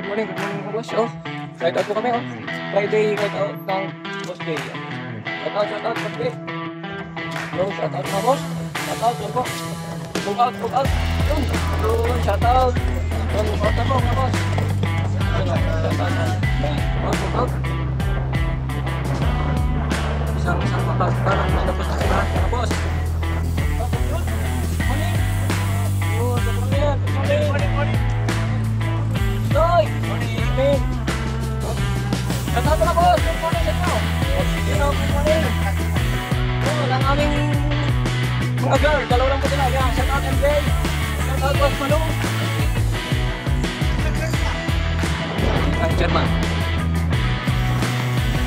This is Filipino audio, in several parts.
good morning mga boss. Oh, right out po kami oh. Friday right out ng Boss Day. Shout out Boss Day. Yo, shout out mga boss. Shout out yun po. Move out. Yun, shout out. Yun, move out na po mga boss. Shout out. Isang mapagparang matapos na lahat mga boss. Morning. Doy! Morning! Shout out na boss! Good morning sa inyo! Good morning! Ang aming mga girl, dalaw lang po sila. Yan, shout out MJ! Shout out Boss Malong! Ang German.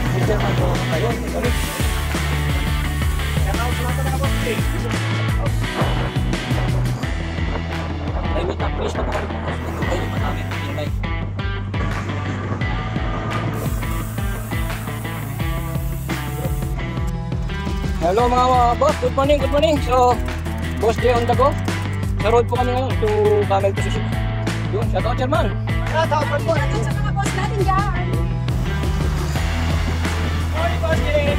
Ang German po kayo. Sorry. Shout out sa mga boss. Ay, wait up, please. Ay, madami. Hintay. Hello mga boss, good morning. So, Boss Day on the go. Sa road po kami ngayon to Camel to Sushi. Yun, shout out German. Shout out po. Shout out sa mga boss natin dyan. Morning Boss Day.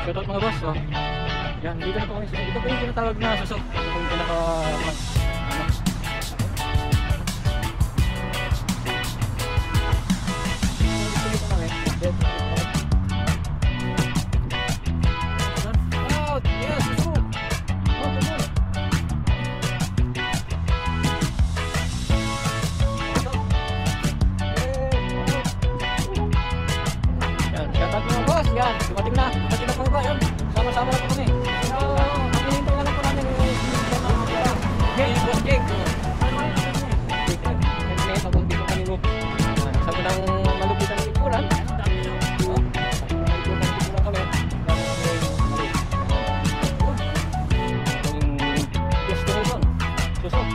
Shout out mga boss, oh. Yan, dito na po kami. Ito po yung tinatawag na susok. Ito po yung pinaka yan, dumating na po ba yun? Sama-sama na po kami. So, makininto na lang po namin yung Boss Jake. Nag-play pag dito kami mo. Sabi ng malupitan ng ikuran. Malupitan kami. Destination. Susok.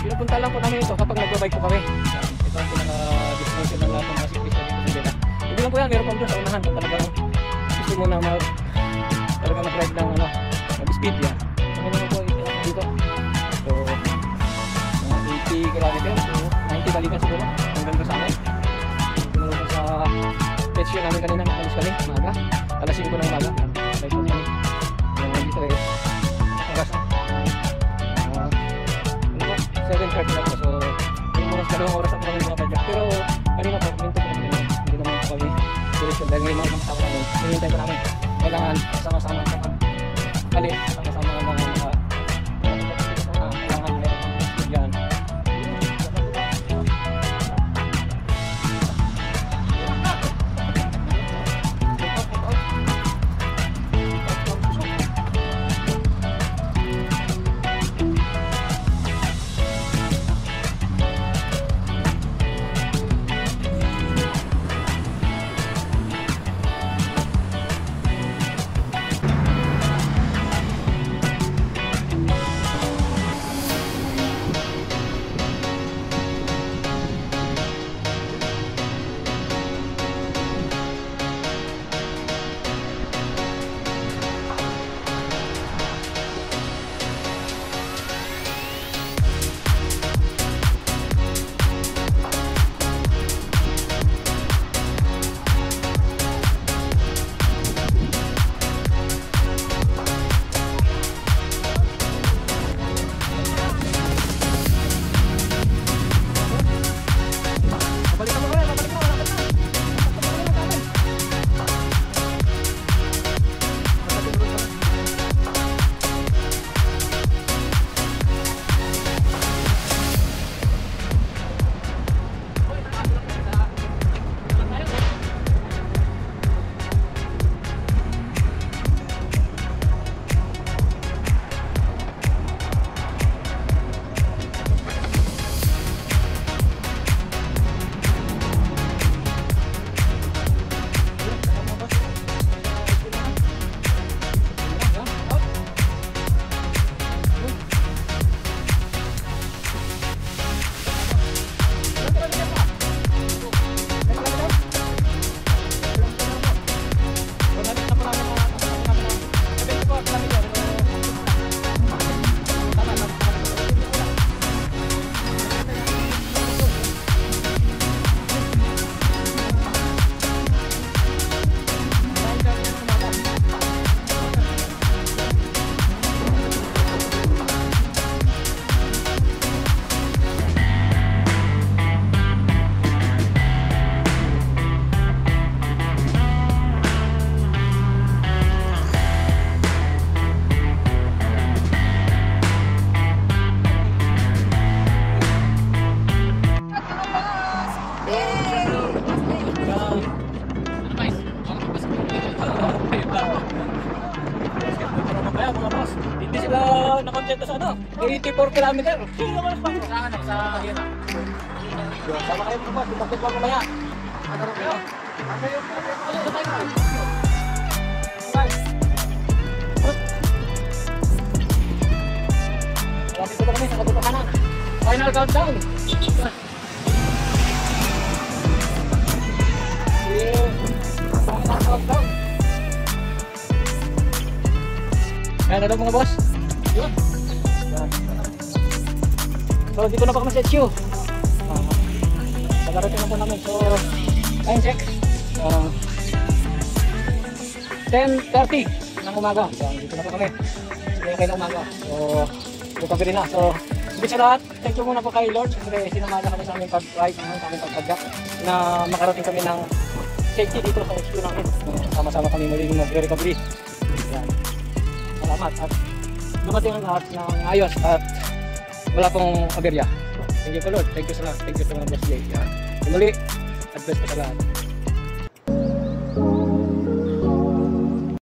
Pinupunta lang po namin ito kapag nagbabike po kami. Ito ang pinaka-destination ng lahat ng mga siklisya dito sa Jeddah. Hindi lang po yan, meron po doon sa unahan kung talagang gusto mo na talagang mag-ride ng mag-speed yan. Ano naman po dito? So, mga 80 km, so 90 balikan siguro hanggang sa amin. Siguro sa page yun namin kanina, alis kami, maaga. Alas 5 ng umaga. Ride po kami. Yung dito eh, oras. Ano po? 7:30 na po. So, yung mga dalawang oras na po kami mga padyak. Pero, kanina po, minto po kami kami direksyon dahil ngayon mga kasama namin hinihintay ko namin kailangan sama-sama sa pag-alit sama-sama ng mga kailangan yan. Kaya mga boss, hindi sila nakontento sa ano, 84 kilometer. Sa Ayala. Sama kayo mga boss, tumakit pa mamaya. Ano rin kayo? Malapit na kami sa katotohanan. Final countdown. Final countdown. Ayan, ano mga boss? Yun. Yan. So, dito na pa kami sa HQ. Pagkarating na po namin. So, time check. 10:30 ng umaga. Yan, dito na po kami. Sige kayo ng umaga. So, dito kami rin na. So, sige sa lahat. Thank you muna po kay Lord. Siyempre, sinamahan na kami sa aming pag-ride, sa aming pagpadyak na makarating kami ng safety dito sa HQ namin. Sama-sama kami muling mag-recovery. Yan. Salamat at dumating ang lahat ng ayos at wala pong aberya. Thank you po Lord. Thank you sa lahat. Thank you sa mga boss Jay. Yan. Muli, advice ko sa lahat.